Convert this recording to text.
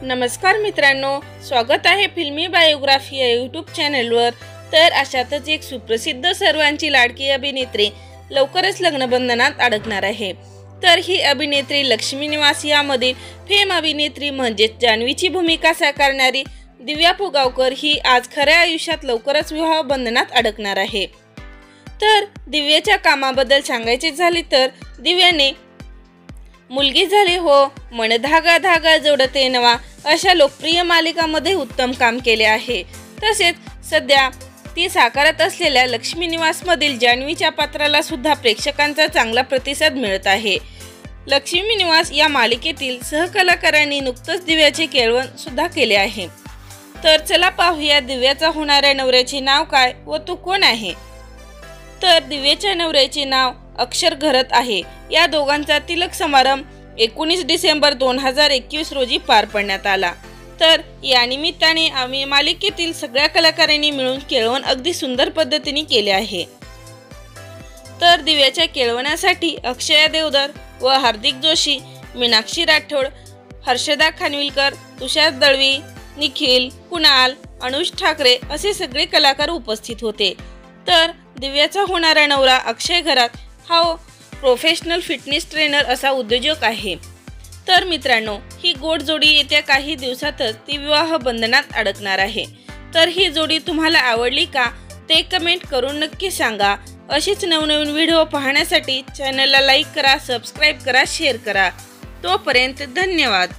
नमस्कार मित्रांनो, स्वागत आहे फिल्मी बायोग्राफी या यूट्यूब चॅनलवर। तर अशातच एक सुप्रसिद्ध सर्वांची लाडकी अभिनेत्री लवकरच लग्नबंधनात अडकणार आहे। तर ही अभिनेत्री लक्ष्मी निवास यामधील फेम अभिनेत्री म्हणजे जान्हवीची भूमिका साकारणारी दिव्या पुगावकर ही आज खऱ्या आयुष्यात लवकरच विवाह बंधनात अडकणार आहे। तर दिव्याच्या कामाबद्दल सांगायचे झाले तर दिव्याने मुलगी झाली हो, मन धागा धागा जोडते नवा अशा लोकप्रिय मालिकांमध्ये उत्तम काम केले आहे। तसेच सध्या ती साकारत असलेल्या लक्ष्मी निवासमधील जान्हवीच्या पात्राला सुद्धा प्रेक्षकांचा चांगला प्रतिसाद मिळत आहे। लक्ष्मी निवास या मालिकेतील सहकलाकारांनी नुकतंच दिव्याचे केळवण सुद्धा केले आहे। तर चला पाहूया दिव्याचा होणाऱ्या नवऱ्याचे नाव काय व तो कोण आहे। तर दिव्याच्या नवऱ्याचे नाव अक्षर घरत आहे। या दोघांचा तिलक समारंभ 19 डिसेंबर 2021 रोजी पार पडण्यात आला। तर या निमित्ताने आम्ही मालिकेतील सगळ्या कलाकारांनी मिळून केळवण अगदी सुंदर पद्धतीने केले आहे। तर दिव्याच्या केळवणासाठी अक्षया देवधर व हार्दिक जोशी, मीनाक्षी राठोड, हर्षदा खानविलकर, तुषार दळवी, निखिल, कुणाल, अनुज ठाकरे असे सगळे कलाकार उपस्थित होते। तर दिव्याचा होणारा नवरा अक्षय घरात हा प्रोफेशनल फिटनेस ट्रेनर असा उद्योजक आहे। तर मित्रांनो, ही गोड जोडी येत्या काही दिवसातच ती विवाह बंधनात अडकणार आहे। तर ही जोडी तुम्हाला आवडली का ते कमेंट करून नक्की सांगा। अशीच नवनवीन व्हिडिओ पाहण्यासाठी चॅनलला लाईक करा, सबस्क्राईब करा, शेअर करा। तोपर्यंत धन्यवाद।